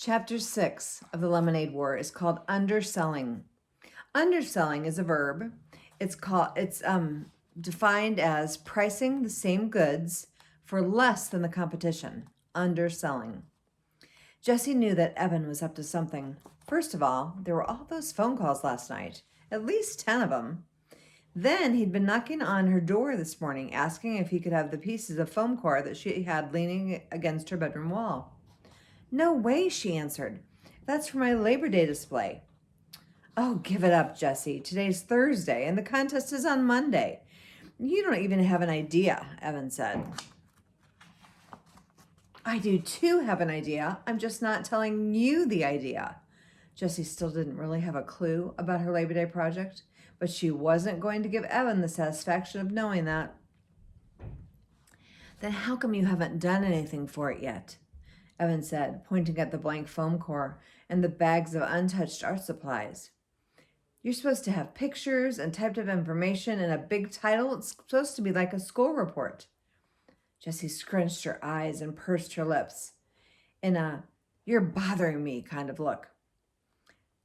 Chapter 6 of the Lemonade War is called underselling. Underselling is a verb. It's defined as pricing the same goods for less than the competition. Underselling. Jessie knew that Evan was up to something. First of all, there were all those phone calls last night, at least 10 of them. Then he'd been knocking on her door this morning, asking if he could have the pieces of foam core that she had leaning against her bedroom wall. No way, she answered. That's for my Labor Day display. Oh, give it up, Jessie. Today's Thursday, and the contest is on Monday. You don't even have an idea, Evan said. I do too have an idea. I'm just not telling you the idea. Jessie still didn't really have a clue about her Labor Day project, but she wasn't going to give Evan the satisfaction of knowing that. Then how come you haven't done anything for it yet? Evan said, pointing at the blank foam core and the bags of untouched art supplies. You're supposed to have pictures and typed up information and a big title. It's supposed to be like a school report. Jessie scrunched her eyes and pursed her lips in a "you're bothering me" kind of look.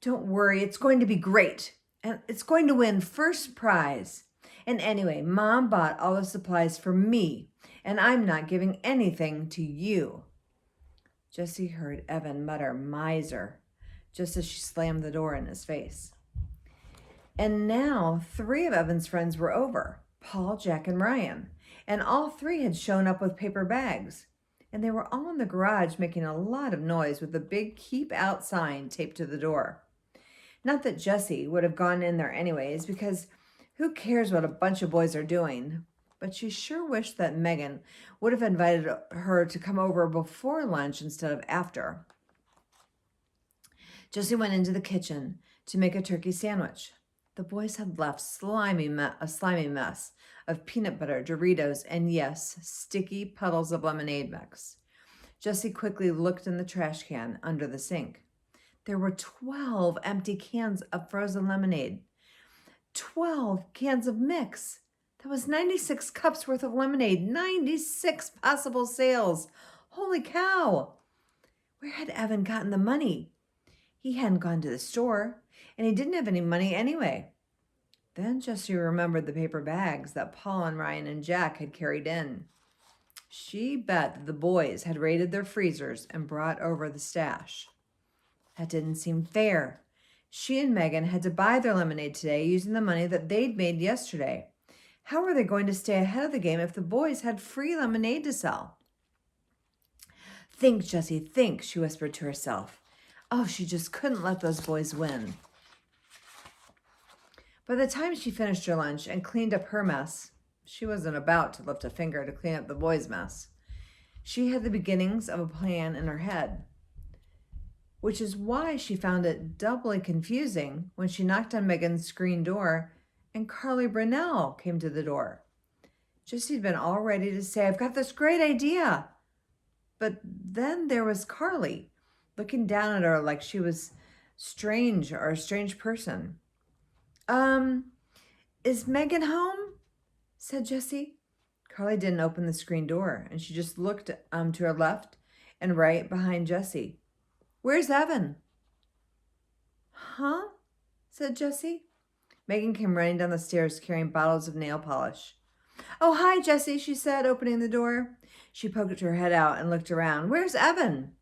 Don't worry, it's going to be great, and it's going to win first prize. And anyway, Mom bought all the supplies for me, and I'm not giving anything to you. Jessie heard Evan mutter "miser" just as she slammed the door in his face. And now 3 of Evan's friends were over, Paul, Jack, and Ryan, and all 3 had shown up with paper bags. And they were all in the garage making a lot of noise with a big "keep out" sign taped to the door. Not that Jessie would have gone in there anyways, because who cares what a bunch of boys are doing? But she sure wished that Megan would have invited her to come over before lunch instead of after. Jessie went into the kitchen to make a turkey sandwich. The boys had left a slimy mess of peanut butter, Doritos, and yes, sticky puddles of lemonade mix. Jessie quickly looked in the trash can under the sink. There were 12 empty cans of frozen lemonade. 12 cans of mix. That was 96 cups worth of lemonade. 96 possible sales. Holy cow! Where had Evan gotten the money? He hadn't gone to the store, and he didn't have any money anyway. Then Jessie remembered the paper bags that Paul and Ryan and Jack had carried in. She bet that the boys had raided their freezers and brought over the stash. That didn't seem fair. She and Megan had to buy their lemonade today using the money that they'd made yesterday. How were they going to stay ahead of the game if the boys had free lemonade to sell? Think, Jessie, think, she whispered to herself. Oh, she just couldn't let those boys win. By the time she finished her lunch and cleaned up her mess, she wasn't about to lift a finger to clean up the boys' mess. She had the beginnings of a plan in her head, which is why she found it doubly confusing when she knocked on Megan's screen door and Carly Brunell came to the door. Jessie had been all ready to say, I've got this great idea. But then there was Carly, looking down at her like she was strange or a strange person. Is Megan home? Said Jessie. Carly didn't open the screen door, and she just looked to her left and right behind Jessie. Where's Evan? Huh? Said Jessie. Megan came running down the stairs carrying bottles of nail polish. Oh, hi, Jessie, she said, opening the door. She poked her head out and looked around. Where's Evan?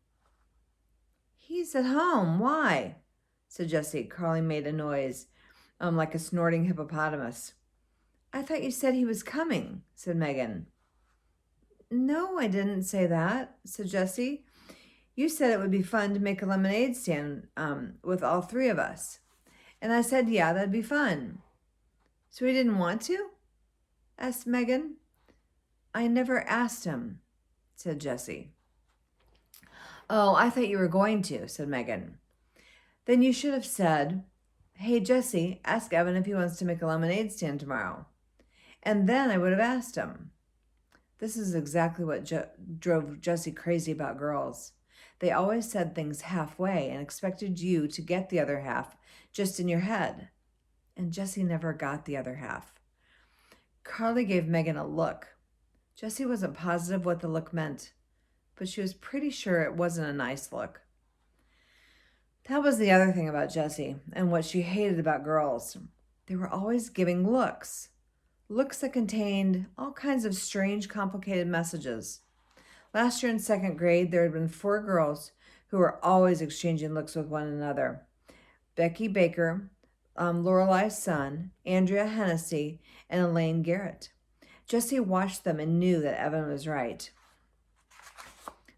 He's at home. Why? Said Jessie. Carly made a noise, like a snorting hippopotamus. I thought you said he was coming, said Megan. No, I didn't say that, said Jessie. You said it would be fun to make a lemonade stand with all 3 of us. And I said, yeah, that'd be fun. So he didn't want to? Asked Megan. I never asked him, said Jessie. Oh, I thought you were going to, said Megan. Then you should have said, hey, Jessie, ask Evan if he wants to make a lemonade stand tomorrow. And then I would have asked him. This is exactly what drove Jessie crazy about girls. They always said things halfway and expected you to get the other half just in your head. And Jessie never got the other half. Carly gave Megan a look. Jessie wasn't positive what the look meant, but she was pretty sure it wasn't a nice look. That was the other thing about Jessie and what she hated about girls. They were always giving looks. Looks that contained all kinds of strange, complicated messages. Last year in second grade, there had been 4 girls who were always exchanging looks with one another. Becky Baker, Lorelai's son, Andrea Hennessy, and Elaine Garrett. Jessie watched them and knew that Evan was right.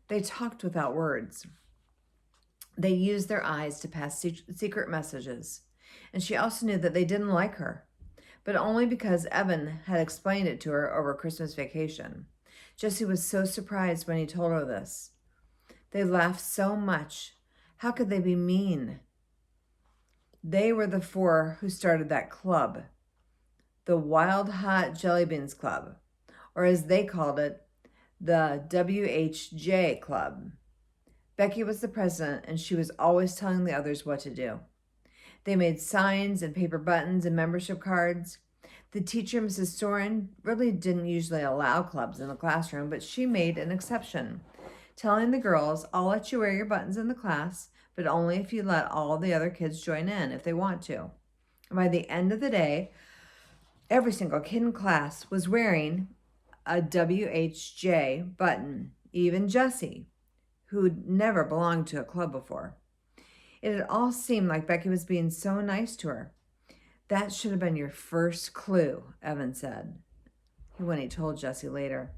They talked without words. They used their eyes to pass secret messages. And she also knew that they didn't like her, but only because Evan had explained it to her over Christmas vacation. Jessie was so surprised when he told her this. They laughed so much. How could they be mean? They were the 4 who started that club, the Wild Hot Jelly Beans Club, or as they called it, the WHJ Club. Becky was the president, and she was always telling the others what to do. They made signs and paper buttons and membership cards. The teacher, Mrs. Soren, really didn't usually allow clubs in the classroom, but she made an exception, telling the girls, I'll let you wear your buttons in the class, but only if you let all the other kids join in if they want to. And by the end of the day, every single kid in class was wearing a WHJ button, even Jessie, who'd never belonged to a club before. It had all seemed like Becky was being so nice to her. That should have been your first clue, Evan said, when he told Jessie later.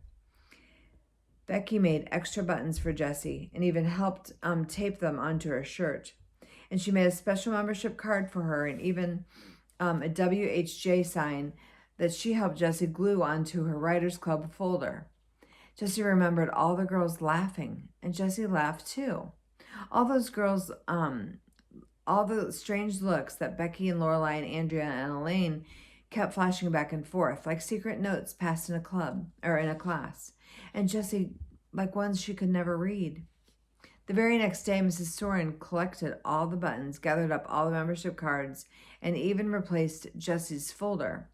Becky made extra buttons for Jessie and even helped tape them onto her shirt. And she made a special membership card for her and even a WHJ sign that she helped Jessie glue onto her Writers Club folder. Jessie remembered all the girls laughing, and Jessie laughed too. All those girls, all the strange looks that Becky and Lorelai and Andrea and Elaine kept flashing back and forth, like secret notes passed in a club or in a class, and Jessie like ones she could never read. The very next day, Mrs. Soren collected all the buttons, gathered up all the membership cards, and even replaced Jessie's folder.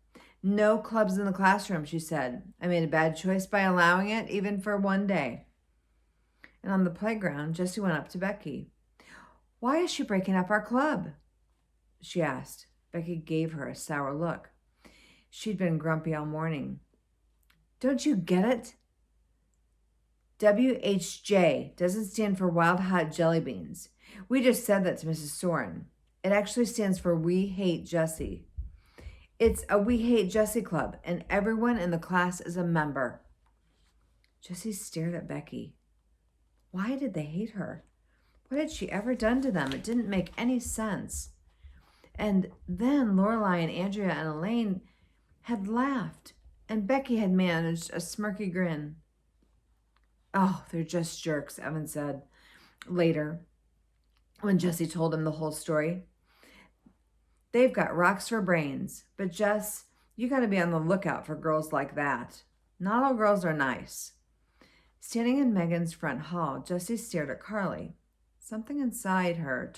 No clubs in the classroom, she said. I made a bad choice by allowing it, even for one day. And on the playground, Jessie went up to Becky. Why is she breaking up our club? She asked. Becky gave her a sour look. She'd been grumpy all morning. Don't you get it? WHJ doesn't stand for Wild Hot Jelly Beans. We just said that to Mrs. Soren. It actually stands for We Hate Jessie. It's a We Hate Jessie club, and everyone in the class is a member. Jessie stared at Becky. Why did they hate her? What had she ever done to them? It didn't make any sense. And then Lorelai and Andrea and Elaine had laughed, and Becky had managed a smirky grin. Oh, they're just jerks, Evan said later when Jessie told him the whole story. They've got rocks for brains, but Jess, you got to be on the lookout for girls like that. Not all girls are nice. Standing in Megan's front hall, Jessie stared at Carly. Something inside her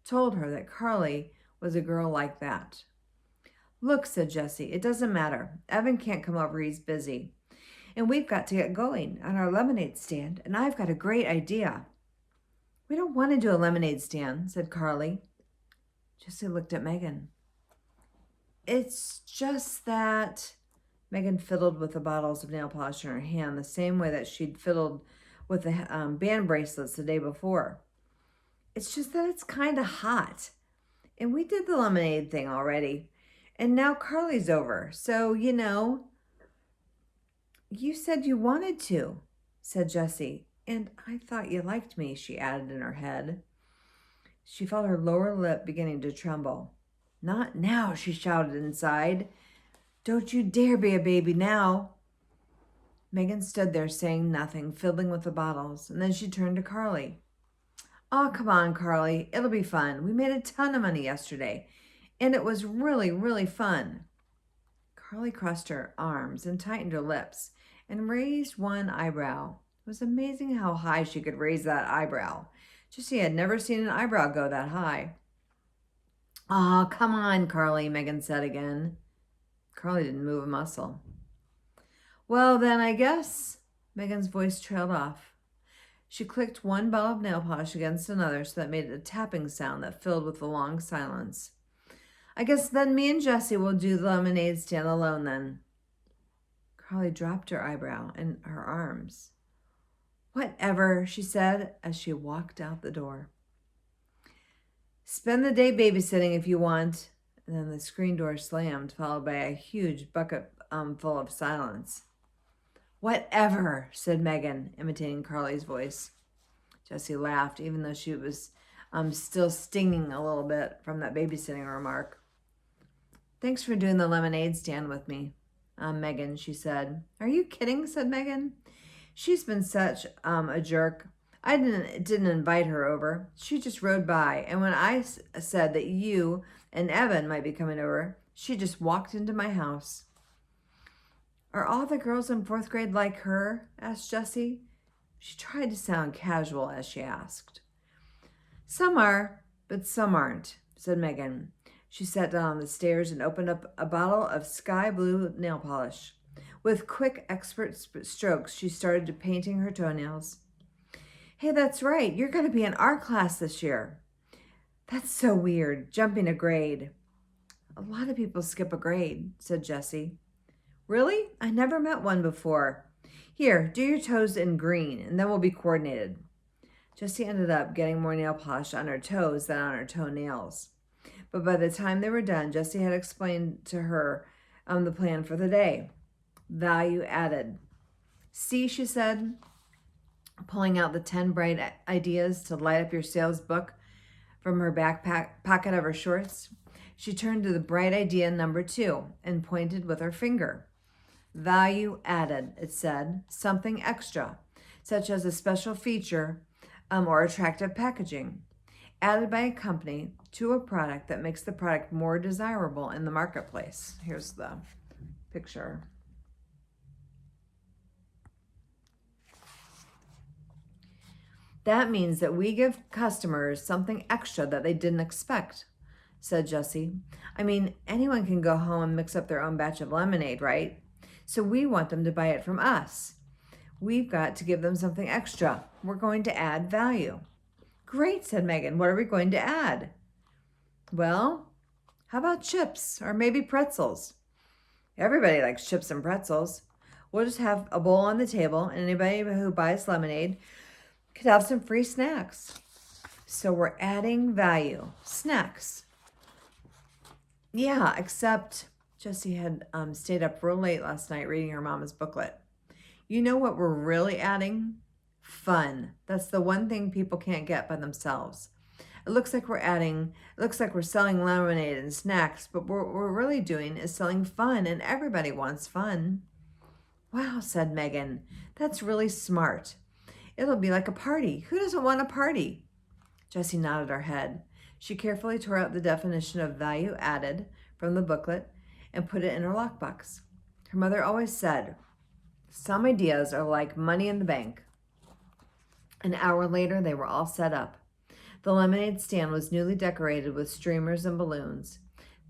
told her that Carly was a girl like that. Look, said Jessie, it doesn't matter. Evan can't come over, he's busy. And we've got to get going on our lemonade stand, and I've got a great idea. We don't want to do a lemonade stand, said Carly. Jessie looked at Megan. It's just that... Megan fiddled with the bottles of nail polish in her hand the same way that she'd fiddled with the band bracelets the day before. It's just that it's kind of hot. And we did the lemonade thing already. And now Carly's over. So, you said you wanted to, said Jessie. And I thought you liked me, she added in her head. She felt her lower lip beginning to tremble. Not now, she shouted inside. Don't you dare be a baby now. Megan stood there saying nothing, fiddling with the bottles, and then she turned to Carly. Oh, come on, Carly. It'll be fun. We made a ton of money yesterday, and it was really, really fun. Carly crossed her arms and tightened her lips and raised one eyebrow. It was amazing how high she could raise that eyebrow. Jessie had never seen an eyebrow go that high. Oh, come on, Carly, Megan said again. Carly didn't move a muscle. Well, then I guess, Megan's voice trailed off. She clicked one bottle of nail polish against another so that it made a tapping sound that filled with a long silence. I guess then me and Jessie will do the lemonade stand alone then. Carly dropped her eyebrow and her arms. Whatever, she said as she walked out the door. Spend the day babysitting if you want. And then the screen door slammed, followed by a huge bucket full of silence. Whatever, said Megan, imitating Carly's voice. Jessie laughed, even though she was still stinging a little bit from that babysitting remark. Thanks for doing the lemonade stand with me, Megan, she said. Are you kidding, said Megan. She's been such a jerk. I didn't invite her over. She just rode by, and when I said that you and Evan might be coming over, she just walked into my house. Are all the girls in 4th grade like her? Asked Jessie. She tried to sound casual as she asked. Some are, but some aren't, said Megan. She sat down on the stairs and opened up a bottle of sky blue nail polish. With quick, expert strokes, she started painting her toenails. Hey, that's right. You're going to be in art class this year. That's so weird, jumping a grade. A lot of people skip a grade, said Jessie. Really? I never met one before. Here, do your toes in green, and then we'll be coordinated. Jessie ended up getting more nail polish on her toes than on her toenails. But by the time they were done, Jessie had explained to her the plan for the day. Value added. See, she said, pulling out the 10 bright ideas to light up your sales book from her pocket of her shorts. She turned to the bright idea number 2 and pointed with her finger. Value added, it said, something extra, such as a special feature or attractive packaging, added by a company to a product that makes the product more desirable in the marketplace. Here's the picture. That means that we give customers something extra that they didn't expect, said Jessie. I mean, anyone can go home and mix up their own batch of lemonade, right? So we want them to buy it from us. We've got to give them something extra. We're going to add value. Great, said Megan. What are we going to add? Well, how about chips or maybe pretzels? Everybody likes chips and pretzels. We'll just have a bowl on the table, and anybody who buys lemonade could have some free snacks. So we're adding value. Snacks. Yeah, except Jessie had stayed up real late last night reading her mama's booklet. You know what we're really adding? Fun. That's the one thing people can't get by themselves. It looks like we're selling lemonade and snacks, but what we're really doing is selling fun, and everybody wants fun. Wow, said Megan. That's really smart. It'll be like a party. Who doesn't want a party? Jessie nodded her head. She carefully tore out the definition of value added from the booklet and put it in her lockbox. Her mother always said, some ideas are like money in the bank. An hour later, they were all set up. The lemonade stand was newly decorated with streamers and balloons.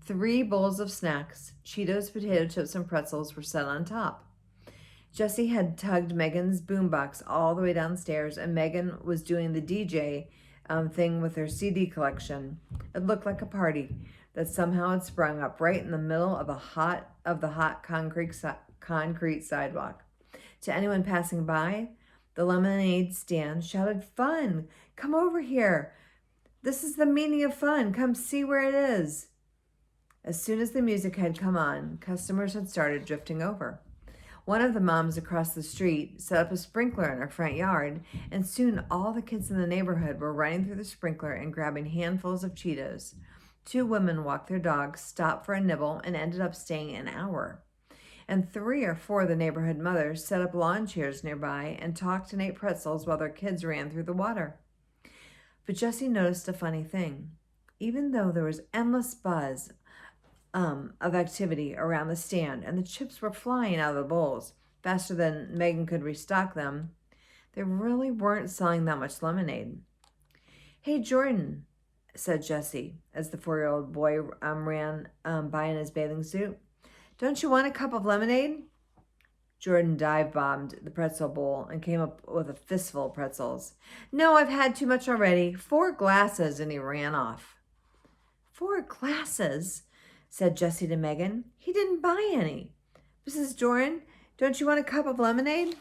3 bowls of snacks, Cheetos, potato chips, and pretzels were set on top. Jessie had tugged Megan's boombox all the way downstairs, and Megan was doing the DJ thing with her CD collection. It looked like a party that somehow had sprung up right in the middle of the hot concrete sidewalk. To anyone passing by, the lemonade stand shouted, "Fun! Come over here! This is the meaning of fun. Come see where it is." As soon as the music had come on, customers had started drifting over. One of the moms across the street set up a sprinkler in her front yard, and soon all the kids in the neighborhood were running through the sprinkler and grabbing handfuls of Cheetos. 2 women walked their dogs, stopped for a nibble, and ended up staying an hour. And 3 or 4 of the neighborhood mothers set up lawn chairs nearby and talked and ate pretzels while their kids ran through the water. But Jessie noticed a funny thing. Even though there was endless buzz of activity around the stand, and the chips were flying out of the bowls faster than Megan could restock them, they really weren't selling that much lemonade. "Hey, Jordan," said Jessie, as the 4-year-old boy ran by in his bathing suit. "Don't you want a cup of lemonade?" Jordan dive-bombed the pretzel bowl and came up with a fistful of pretzels. No, I've had too much already. 4 glasses, and he ran off. 4 glasses, said Jessie to Megan. He didn't buy any. Mrs. Doran, don't you want a cup of lemonade?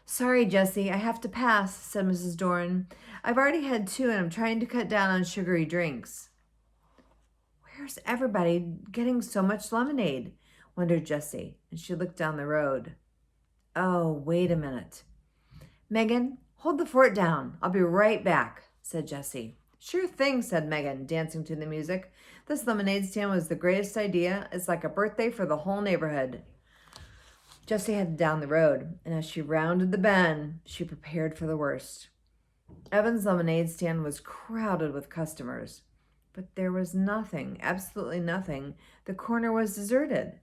Sorry, Jessie, I have to pass, said Mrs. Doran. I've already had 2 and I'm trying to cut down on sugary drinks. Where's everybody getting so much lemonade? Wondered Jessie, and she looked down the road. Oh, wait a minute. Megan, hold the fort down. I'll be right back, said Jessie. Sure thing, said Megan, dancing to the music. This lemonade stand was the greatest idea. It's like a birthday for the whole neighborhood. Jessie headed down the road, and as she rounded the bend, she prepared for the worst. Evan's lemonade stand was crowded with customers, but there was nothing, absolutely nothing. The corner was deserted.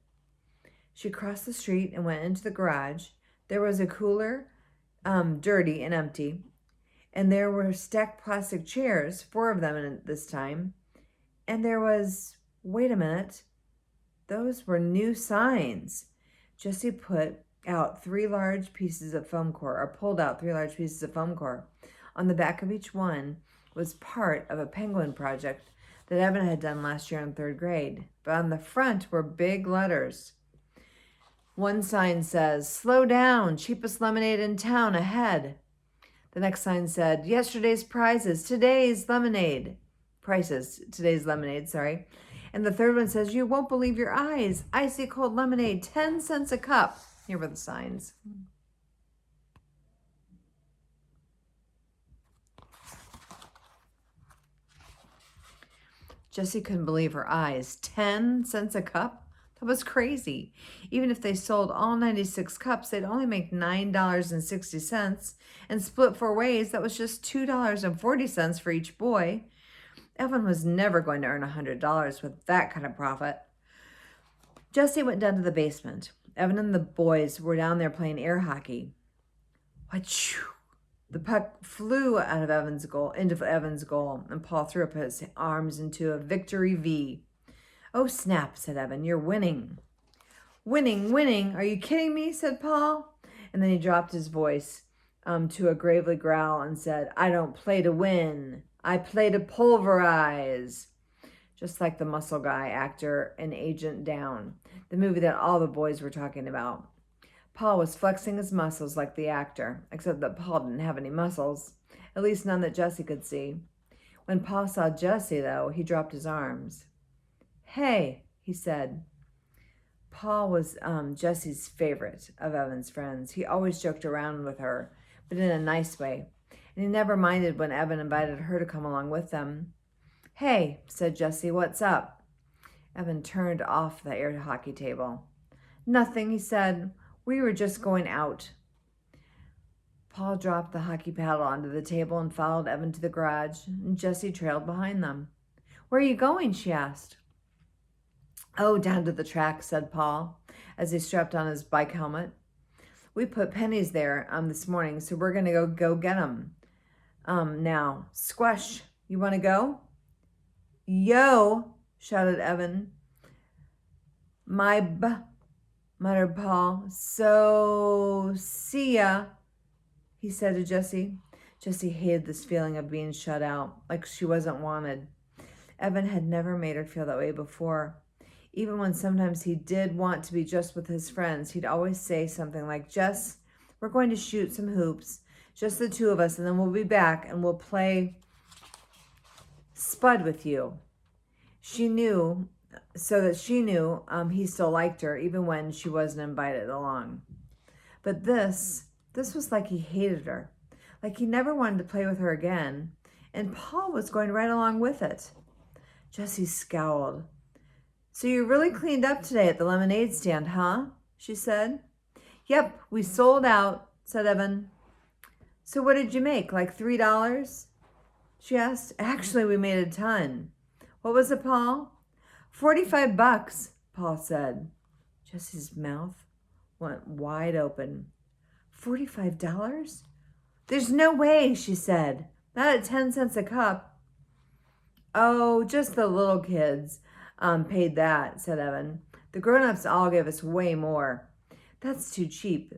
She crossed the street and went into the garage. There was a cooler, dirty and empty, and there were stacked plastic chairs, 4 of them at this time, and there was, wait a minute, those were new signs. Jessie pulled out 3 large pieces of foam core. On the back of each one was part of a penguin project that Evan had done last year in 3rd grade. But on the front were big letters. One sign says, "Slow down, cheapest lemonade in town ahead." The next sign said, "Yesterday's prizes, today's lemonade." Today's lemonade, sorry. And the third one says, "You won't believe your eyes. Icy cold lemonade, 10 cents a cup." Here were the signs. Jessie couldn't believe her eyes. 10 cents a cup? That was crazy. Even if they sold all 96 cups, they'd only make $9.60 and split 4 ways. That was just $2.40 for each boy. Evan was never going to earn $100 with that kind of profit. Jessie went down to the basement. Evan and the boys were down there playing air hockey. Wachoo! The puck flew out of into Evan's goal, and Paul threw up his arms into a victory V. "Oh, snap," said Evan. "You're winning." Winning? Are you kidding me?" said Paul. And then he dropped his voice to a gravely growl and said, "I don't play to win. I play to pulverize." Just like the muscle guy actor in Agent Down, the movie that all the boys were talking about. Paul was flexing his muscles like the actor, except that Paul didn't have any muscles, at least none that Jessie could see. When Paul saw Jessie, though, he dropped his arms. "Hey," he said. Paul was Jessie's favorite of Evan's friends. He always joked around with her, but in a nice way, and he never minded when Evan invited her to come along with them. "Hey," said Jessie, "what's up?" Evan turned off the air hockey table. "Nothing," he said. "We were just going out." Paul dropped the hockey paddle onto the table and followed Evan to the garage, and Jessie trailed behind them. "Where are you going?" she asked. "Oh, down to the track," said Paul, as he strapped on his bike helmet. "We put pennies there this morning, so we're going to go get them. Now, Squash, you want to go?" "Yo!" shouted Evan. Muttered Paul. "So, see ya," he said to Jessie. Jessie hated this feeling of being shut out, like she wasn't wanted. Evan had never made her feel that way before. Even when sometimes he did want to be just with his friends, he'd always say something like, "Jess, we're going to shoot some hoops, just the 2 of us, and then we'll be back and we'll play Spud with you." She knew he still liked her, even when she wasn't invited along. But this was like he hated her, like he never wanted to play with her again, and Paul was going right along with it. Jessie scowled. "So you really cleaned up today at the lemonade stand, huh?" she said. "Yep, we sold out," said Evan. "So what did you make, like $3? she asked. "Actually, we made a ton." "What was it, Paul?" $45, Paul said. Jessie's mouth went wide open. $45? "There's no way," she said. "Not at 10 cents a cup." "Oh, just the little kids. paid that, said Evan. The grown-ups all gave us way more. That's too cheap.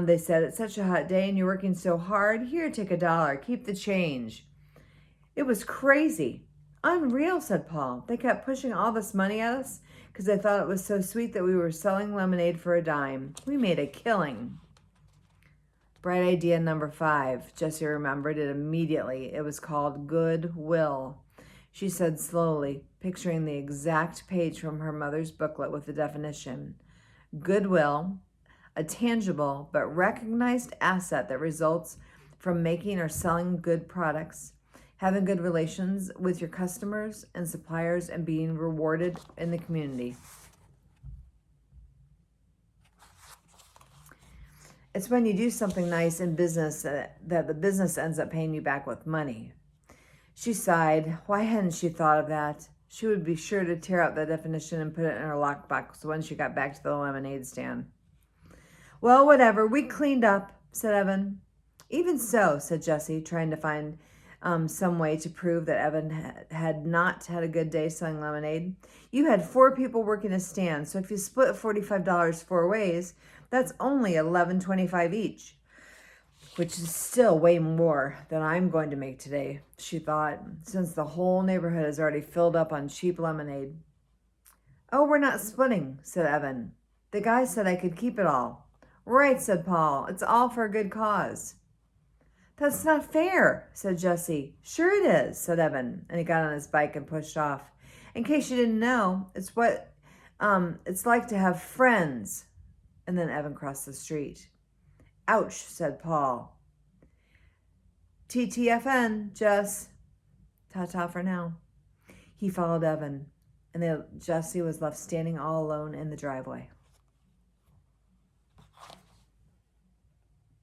They said, it's such a hot day and you're working so hard. Here, take $1. Keep the change. It was crazy. Unreal, said Paul. They kept pushing all this money at us because they thought it was so sweet that we were selling lemonade for a dime. We made a killing. Bright idea number 5. Jessie remembered it immediately. It was called Goodwill. She said slowly, picturing the exact page from her mother's booklet with the definition. Goodwill, a tangible but recognized asset that results from making or selling good products, having good relations with your customers and suppliers, and being rewarded in the community. It's when you do something nice in business that the business ends up paying you back with money. She sighed. Why hadn't she thought of that? She would be sure to tear out that definition and put it in her lockbox when she got back to the lemonade stand. Well, whatever. We cleaned up, said Evan. Even so, said Jessie, trying to find some way to prove that Evan had not had a good day selling lemonade. You had 4 people working a stand, so if you split $45 4 ways, that's only $11.25 each, which is still way more than I'm going to make today, she thought, since the whole neighborhood is already filled up on cheap lemonade. Oh, we're not splitting, said Evan. The guy said I could keep it all. Right, said Paul. It's all for a good cause. That's not fair, said Jessie. Sure it is, said Evan, and he got on his bike and pushed off. In case you didn't know, it's what it's like to have friends. And then Evan crossed the street. Ouch, said Paul. TTFN, Jess. Ta-ta for now. He followed Evan, and Jessie was left standing all alone in the driveway.